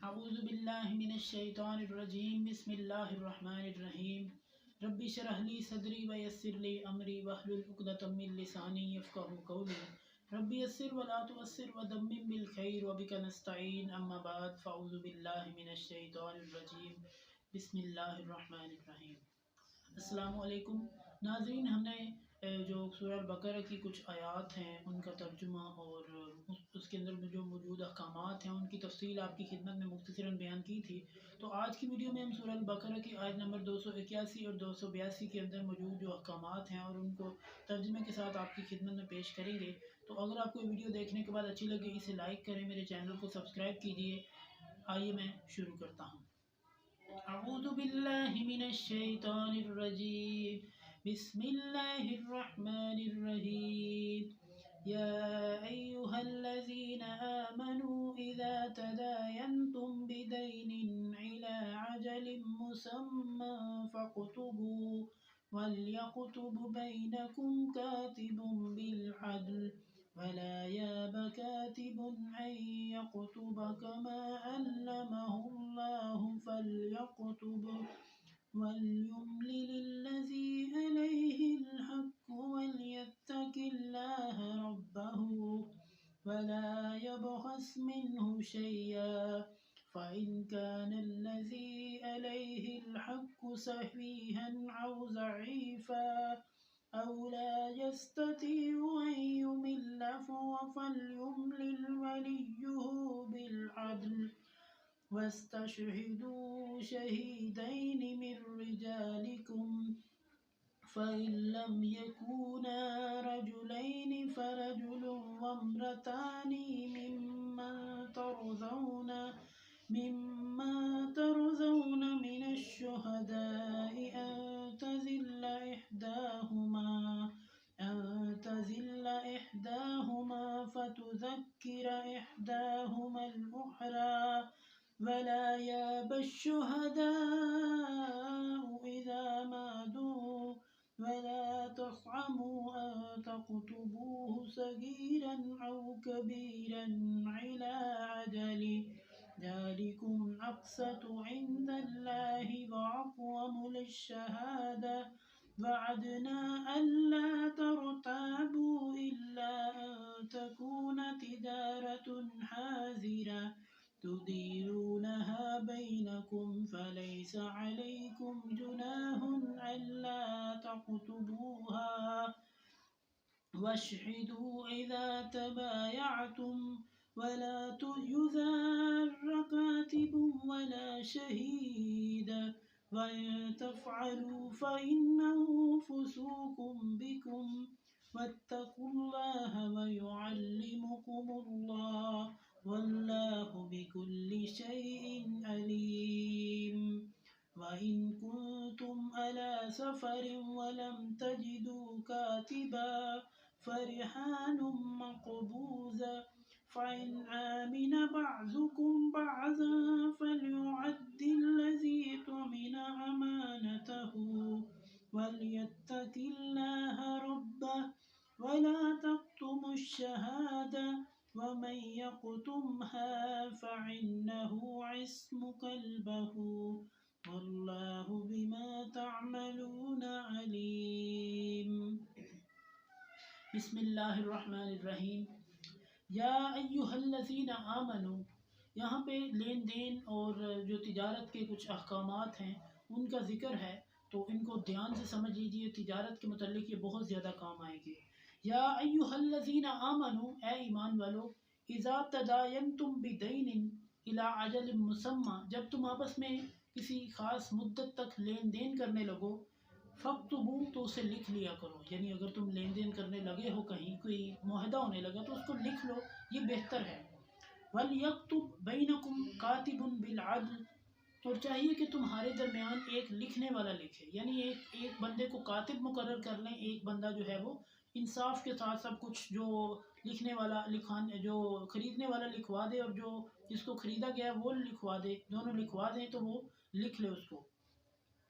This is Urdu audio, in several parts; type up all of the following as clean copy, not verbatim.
اعوذ باللہ من الشیطان الرجیم بسم اللہ الرحمن الرحیم رب اشرح لی صدری ویسر لی امری واحلل عقدۃ من لسانی یفقہوا قولی رب یسر ولا تعسر ودمم بالخیر وبک نستعین اما بعد فاعوذ باللہ من الشیطان الرجیم بسم اللہ الرحمن الرحیم۔ السلام علیکم ناظرین، ہم نے جو سورہ البقرہ کی کچھ آیات ہیں ان کا ترجمہ اور اس کے اندر جو موجود احکامات ہیں ان کی تفصیل آپ کی خدمت میں مختصراً بیان کی تھی۔ تو آج کی ویڈیو میں ہم سورہ البقرہ کی آیت نمبر 281 اور 282 کے اندر موجود جو احکامات ہیں اور ان کو ترجمے کے ساتھ آپ کی خدمت میں پیش کریں گے۔ تو اگر آپ کو ویڈیو دیکھنے کے بعد اچھی لگے اسے لائک کریں، میرے چینل کو سبسکرائب کیجیے۔ آئیے میں شروع کرتا ہوں۔ اعوذ باللہ من الشیطان الرجیم بسم اللہ الرحمن الرحیم یا ایہا الذین آمنوا اذا تداینتم بدین الى اجل مسمی فاکتبوا وليكتب بینکم کاتب بالعدل ولا ياب كاتب أن يكتب كما علمه الله فليكتب وليملل الذي عليه الحق وليتق الله ربه ولا يبخس منه شيئا فإن كان الذي عليه الحق سفيها أو ضعيفا أو لا يستطيع أن يمل فليملل وليه بالعدل واستشهدوا شهيدين من رجالكم فإن لم يكونا رجلين فرجل وامرأتان ممن ترضون من الشهداء أن تزل إحداهما فتذكر إحداهما الأخرى ولا ياب الشهداء إذا ما دعوا ولا تصعموا أن تكتبوه صغيرا أو كبيرا إلى أجله ذلكم أقسط عند الله وأقوم للشهادة وعدنا ألا ترتابوا إلا أن تكون تجارة حاضرة تديرونها بينكم فليس عليكم جناح ألا تكتبوها واشهدوا إذا تبايعتم ولا يضار كاتب ولا شهيد وإن تفعلوا فإنه فسوق بكم واتقوا الله ويعلمكم الله والله بكل شيء عليم وإن كنتم على سفر ولم تجدوا كاتبا فرهان مقبوضة فإن آمن بعضكم بعضا فليؤد الذي اؤتمن أمانته وليتق الله ربه ولا تكتموا الشهادة ومن يكتمها فإنه عصم قلبه والله بما تعملون عليم۔ بسم اللہ الرحمن الرحیم یا ایہا الذین آمنوا، یہاں پہ لین دین اور جو تجارت کے کچھ احکامات ہیں ان کا ذکر ہے، تو ان کو دھیان سے سمجھ لیجئے، تجارت کے متعلق یہ بہت زیادہ کام آئیں گے۔ یا ایہا الذین آمنوا، اے ایمان والو، اذا تداینتم بدین الی اجل مسمی، جب تم آپس میں کسی خاص مدت تک لین دین کرنے لگو، فاکتبوا، تو اسے لکھ لیا کرو، یعنی اگر تم لین دین کرنے لگے ہو، کہیں کوئی معاہدہ ہونے لگا تو اس کو لکھ لو، یہ بہتر ہے۔ وَلْيَكْتُبْ بَيْنَكُمْ كَاتِبٌ بِالْعَدْلِ، اور چاہیے کہ تمہارے درمیان ایک لکھنے والا لکھے، یعنی ایک بندے کو کاتب مقرر کر لیں، ایک بندہ جو ہے وہ انصاف کے ساتھ سب کچھ جو لکھنے والا جو خریدنے والا لکھوا دے اور جو جس کو خریدا گیا وہ لکھوا دے، دونوں لکھوا دیں تو وہ لکھ لے اس کو۔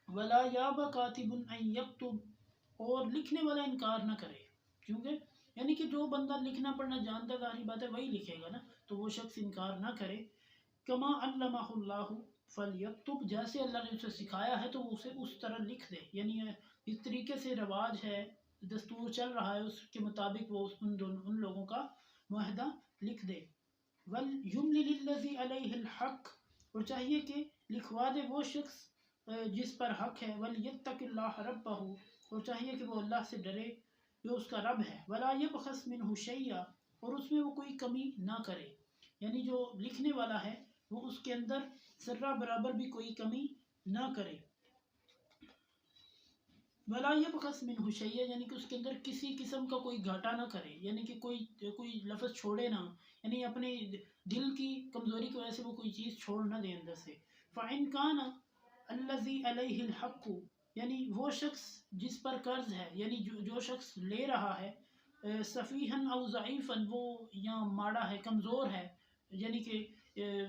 وَلَا يَأْبَ كَاتِبٌ أَن يَكْتُبَ، اور لکھنے والا انکار نہ کرے، کیونکہ یعنی کہ جو بندہ لکھنا پڑھنا جانتا ظاہری بات ہے وہی لکھے گا نا، تو وہ شخص انکار نہ کرے کما علمہ اللہ فلیکتب، جیسے اللہ نے اسے سکھایا ہے تو وہ اسے اس طرح لکھ دے، یعنی اس طریقے سے رواج ہے، دستور چل رہا ہے، اس کے مطابق وہ ان لوگوں کا معاہدہ لکھ دے۔ وَلْيُمْلِلِ الَّذِي عَلَيْهِ الْحَقِّ، اور چاہیے کہ لکھوا دے وہ شخص جس پر حق ہے، وَلْيَتَّقِ اللَّهَ رَبَّهُ، اور چاہیے کہ وہ اللہ سے ڈرے جو اس کا رب ہے، وَلَا يَبْخَسْ مِنْهُ شَيْئًا، اور اس میں وہ کوئی کمی نہ کرے، یعنی جو لکھنے والا ہے وہ اس کے اندر ذرہ برابر بھی کوئی کمی نہ کرے۔ وَلَا يَبْخَسْ مِنْهُ شَيْئًا، یعنی کہ اس کے اندر کسی قسم کا کوئی گھاٹا نہ کرے، یعنی کہ کوئی لفظ چھوڑے نہ، یعنی اپنے دل کی کمزوری کی وجہ سے وہ کوئی چیز چھوڑ نہ دے اندر سے۔ فَإِنْ كَانَ الَّذِي عَلَيْهِ الْحَقُّ، یعنی وہ شخص جس پر قرض ہے، یعنی جو شخص لے رہا ہے، سفیہن او ضعیفن، وہ یا ماڑا ہے، کمزور ہے، یعنی کہ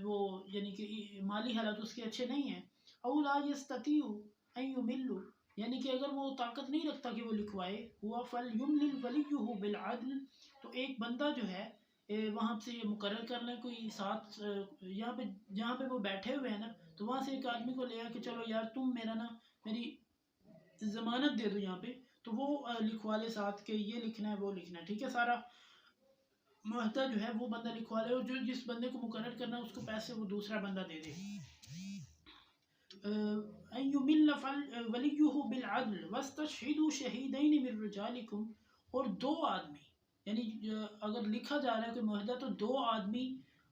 وہ یعنی کہ مالی حالات اس کے اچھے نہیں ہیں، او لا یستطیع ان یمل، یعنی کہ اگر وہ طاقت نہیں رکھتا کہ وہ لکھوائے، ہوا فَلْيُمْلِلْ وَلِيُّهُ بِالْعَدْلِ، تو ایک بندہ جو ہے وہاں سے مقرر کر لیں کوئی ساتھ، یہاں پہ جہاں پہ وہ بیٹھے ہوئے ہیں نا، تو وہاں سے ایک آدمی کو لے آ کہ چلو یار تم میری ضمانت دے دو یہاں پہ، تو وہ لکھوا لے ساتھ کہ یہ لکھنا ہے وہ لکھنا ہے، ٹھیک ہے، سارا معاہدہ جو ہے وہ بندہ لکھوا لے، اور جو جس بندے کو مقرر کرنا ہے اس کو پیسے وہ دوسرا بندہ دے دے۔ ان یمل ولیہ بالعدل واستشہدوا شہیدین من رجالکم، اور دو آدمی، یعنی اگر لکھا جا رہا ہے کوئی معاہدہ تو دو آدمی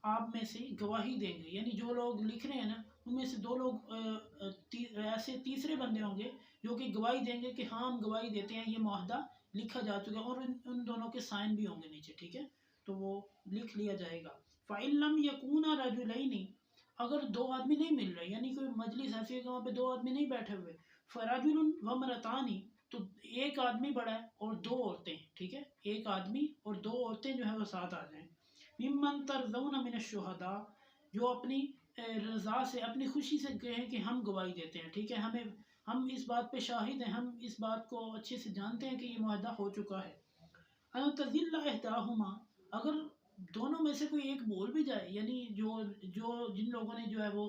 آپ میں سے گواہی دیں گے، یعنی جو لوگ لکھ رہے ہیں نا ان میں سے دو لوگ ایسے تیسرے بندے ہوں گے جو کہ گواہی دیں گے کہ ہاں ہم گواہی دیتے ہیں یہ معاہدہ لکھا جا چکا ہے، اور ان دونوں کے سائن بھی ہوں گے نیچے، ٹھیک ہے، تو وہ لکھ لیا جائے گا۔ فَإِن لَمْ يَكُونَا رَجُلَيْنِ، اگر دو آدمی نہیں مل رہے، یعنی کوئی مجلس ایسی ہے کہ وہاں پہ دو آدمی نہیں بیٹھے ہوئے، فَرَجُلٌ وَامْرَأَتَانِ، تو ایک آدمی بڑا ہے اور دو عورتیں، ٹھیک ہے، ایک آدمی اور دو عورتیں جو ہیں وہ ساتھ آ جائیں، مِمَّن تَرْضَوْنَ مِنَ الشُّهَدَاء، جو اپنی رضا سے، اپنی خوشی سے کہیں کہ ہم گواہی دیتے ہیں، ٹھیک ہے، ہم اس بات پہ شاہد ہیں، ہم اس بات کو اچھے سے جانتے ہیں کہ یہ معاہدہ ہو چکا ہے۔ أَن تَذِلَّ إِحْدَاهُمَا، اگر دونوں میں سے کوئی ایک بول بھی جائے، یعنی جن لوگوں نے جو ہے وہ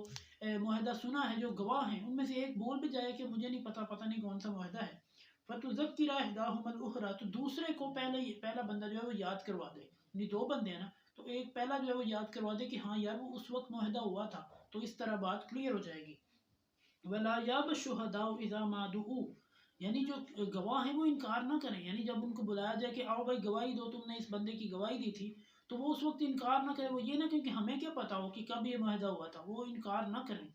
معاہدہ سنا ہے، جو گواہ ہیں، ان میں سے ایک بول بھی جائے کہ مجھے نہیں پتہ نہیں کون سا معاہدہ ہے، فَتُذَكِّرَ إِحْدَاهُمَا الْأُخْرَى، تو دوسرے کو پہلا بندہ جو ہے وہ یاد کروا دے، یعنی دو بندے ہیں نا، تو ایک پہلا جو ہے وہ یاد کروا دے کہ ہاں یار وہ اس وقت معاہدہ ہوا تھا، تو اس طرح بات کلیئر ہو جائے گی۔ وَلَا يَأْبَ الشُّهَدَاءُ إِذَا مَا دُعُوا، یعنی جو گواہ ہیں وہ انکار نہ کریں، یعنی جب ان کو بلایا جائے کہ آؤ بھائی گواہی دو، تم نے اس بندے کی گواہی دی تھی، تو وہ اس وقت انکار نہ کرے، وہ یہ نہ کہیں کہ ہمیں کیا پتا ہو کہ کب یہ معاہدہ ہوا تھا، وہ انکار نہ کریں۔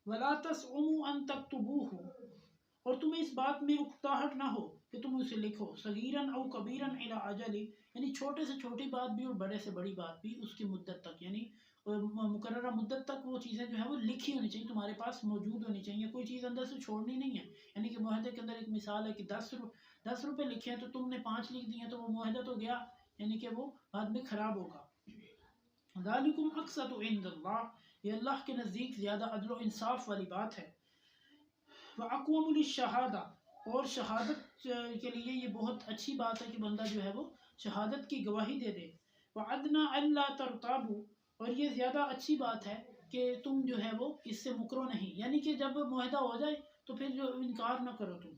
وَلَا تَسْعُمُوا أَن تَكْتُبُوهُ، اور تمہیں اس بات میں اکتاہٹ نہ ہو کہ تم اسے لکھو، صغیراً او کبیراً الی اجل، یعنی چھوٹے سے چھوٹی بات بھی اور بڑے سے بڑی بات بھی اس کی مدت تک، یعنی مقررہ مدت تک وہ چیزیں جو ہیں وہ لکھی ہونی چاہیے، تمہارے پاس موجود ہونی چاہیے، کوئی چیز اندر سے چھوڑنی نہیں ہے، یعنی کہ معاہدے کے اندر ایک مثال ہے کہ 10 روپے لکھے ہیں تو تم نے 5 لکھ دیے ہیں تو وہ معاہدہ تو گیا، یعنی کہ وہ بعد میں خراب ہوگا۔ ذالکم اقسط عند اللہ، یہ اللہ کے نزدیک زیادہ عدل و انصاف والی بات ہے۔ وَأَقْوَمُ لِلشَّهَادَةِ، اور شہادت کے لیے یہ بہت اچھی بات ہے کہ بندہ جو ہے وہ شہادت کی گواہی دے دے۔ وَأَدْنَىٰ أَلَّا تَرْتَابُوا، اور یہ زیادہ اچھی بات ہے کہ تم جو ہے وہ اس سے مکرو نہیں، یعنی کہ جب معاہدہ ہو جائے تو پھر جو انکار نہ کرو تم۔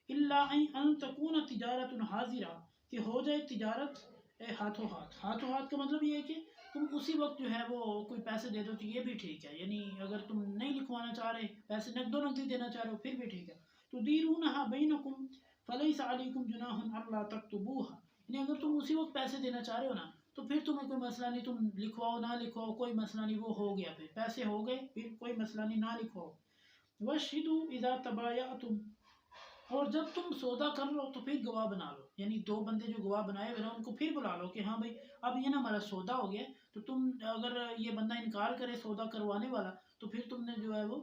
إِلَّا أَن تَكُونَ تِجَارَةٌ حَاضِرَةٌ، کہ ہو جائے تجارت ہاتھوں ہاتھ کا مطلب یہ ہے کہ تم اسی وقت جو ہے وہ کوئی پیسے دے دو تو یہ بھی ٹھیک ہے، یعنی اگر تم نہیں لکھوانا چاہ رہے، پیسے نقد و نقدی دینا چاہ رہے ہو پھر بھی ٹھیک ہے۔ تُدِيرُونَهَا بَيْنَكُمْ فَلَيْسَ عَلَيْكُمْ جُنَاحٌ أَلَّا تَكْتُبُوهَا، یعنی اگر تم اسی وقت پیسے دینا چاہ رہے ہو نا تو پھر تمہیں کوئی مسئلہ نہیں، تم لکھواؤ نہ لکھواؤ کوئی مسئلہ نہیں، وہ ہو گیا، پھر پیسے ہو گئے، پھر کوئی مسئلہ نہیں، نہ لکھواؤ۔ وَاشْهِدُوا إِذَا تَبَايَعْتُمْ، اور جب تم سودا کر لو تو پھر گواہ بنا لو، یعنی دو بندے جو گواہ بنائے ہوئے نا ان کو پھر بلا لو کہ ہاں بھائی اب یہ نا ہمارا سودا ہو گیا، تو تم اگر یہ بندہ انکار کرے سودا کروانے والا تو پھر تم نے جو ہے وہ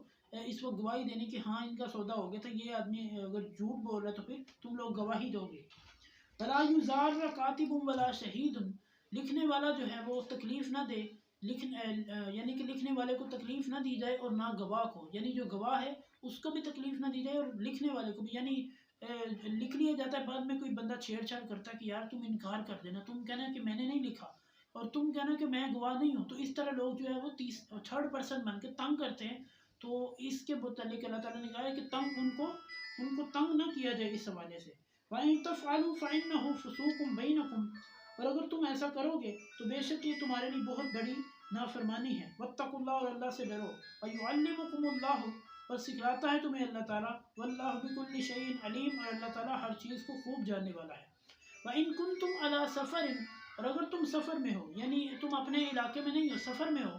اس وقت گواہی دینی کہ ہاں ان کا سودا ہو گیا تھا، یہ آدمی اگر جھوٹ بول رہا ہے تو پھر تم لوگ گواہی دو گے۔ وَلَا يُضَارَّ كَاتِبٌ وَلَا شَهِيدٌ، لکھنے والا جو ہے وہ تکلیف نہ دے، یعنی کہ لکھنے والے کو تکلیف نہ دی جائے اور نہ گواہ کو، یعنی جو گواہ ہے اس کو بھی تکلیف نہ دی جائے اور لکھنے والے کو بھی، یعنی لکھ لیا جاتا ہے بعد میں کوئی بندہ چھیڑ چھاڑ کرتا ہے کہ یار تم انکار کر دینا، تم کہنا کہ میں نے نہیں لکھا، اور تم کہنا کہ میں گواہ نہیں ہوں. تو اس طرح لوگ جو ہے وہ تھرڈ پرسن بن کے تنگ کرتے ہیں. تو اس کے متعلق اللہ تعالیٰ نے کہا ہے کہ تنگ ان کو تنگ نہ کیا جائے اس حوالے سے. وَإِن تَفْعَلُوا فَإِنَّهُ فُسُوقٌ بَيْنَكُمْ، اور اگر تم ایسا کرو گے تو بے شک یہ تمہارے لیے بہت بڑی نافرمانی ہے. وَاتَّقُوا اللَّهَ، اور اللہ سے ڈرو. وَيُعَلِّمُكُمُ اللَّهُ، اور سکھلاتا ہے تمہیں اللہ تعالیٰ. وَاللَّهُ بِكُلِّ شَيْءٍ عَلِيمٌ، اور اللہ تعالیٰ ہر چیز کو خوب جاننے والا ہے. وَإِن كُنتُمْ عَلَى سَفَرٍ، اور اگر تم سفر میں ہو، یعنی تم اپنے علاقے میں نہیں ہو، سفر میں ہو.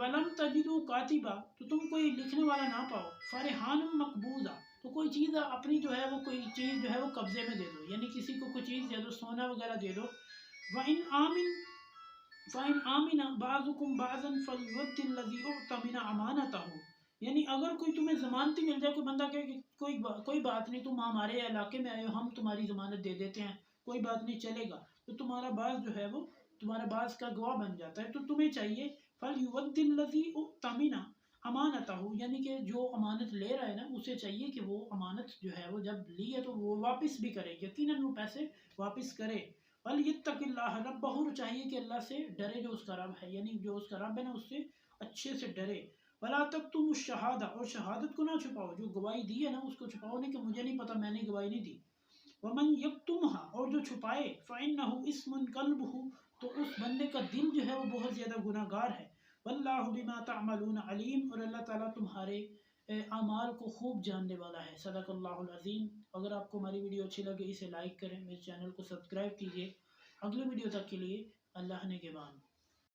وَلَمْ تَجِدُوا كَاتِبًا، تو تم کوئی لکھنے والا نہ پاؤ. فَرِحَانٌ مَقْبُوضًا، تو کوئی چیز اپنی جو ہے وہ کوئی چیز جو ہے وہ قبضے میں دے دو، یعنی کسی کو کوئی چیز دے دو، سونا وغیرہ دے دو. فَإِنْ آمِنَ بَعْضُكُمْ بَعْضًا فَلْيُؤْدِّ الَّذِي اؤْتُمِنَ أَمَانَتَهُ، یعنی اگر کوئی تمہیں ضمانتی مل جائے، کوئی بندہ کہے کہ کوئی بات نہیں، تم ہمارے علاقے میں آئے ہو، ہم تمہاری ضمانت دے دیتے ہیں، کوئی بات نہیں چلے گا، تو تمہارا باز جو ہے وہ تمہارا باز کا گواہ بن جاتا ہے. تو تمہیں چاہیے فَلْيُؤْدِّ الَّذِي اؤْتُمِنَ أَمَانَتَهُ، یعنی کہ جو امانت لے رہا ہے نا، اسے چاہیے کہ وہ امانت جو ہے وہ جب لی ہے تو وہ واپس بھی کرے، یقیناً وہ پیسے واپس کرے. وَلْيَتَّقِ اللَّهَ رَبَّهُ، چاہیے کہ اللہ سے ڈرے، جو اس کا رب ہے، یعنی جو اس کا رب ہے نا اس سے اچھے سے ڈرے. وَلَا تَكْتُمُوا الشَّهَادَةَ، اور شہادت کو نہ چھپاؤ، جو گواہی دی ہے نا اس کو چھپاؤ نہیں کہ مجھے نہیں پتا، میں نے گواہی نہیں دی. وَمَنْ يَكْتُمْهَا، اور جو چھپائے، فَإِنَّهُ إِثْمٌ قَلْبُهُ، تو اس بندے کا دل جو ہے وہ بہت زیادہ گناہ گار ہے. وَاللَّهُ بِمَا تَعْمَلُونَ عَلِيمٌ، اور اللہ تعالیٰ تمہارے اعمال کو خوب جاننے والا ہے. صدق اللہ العظیم. اگر آپ کو ہماری ویڈیو اچھی لگے اسے لائک کریں، میرے چینل کو سبسکرائب کیجیے. اگلے ویڈیو تک کے لیے اللہ نگہبان.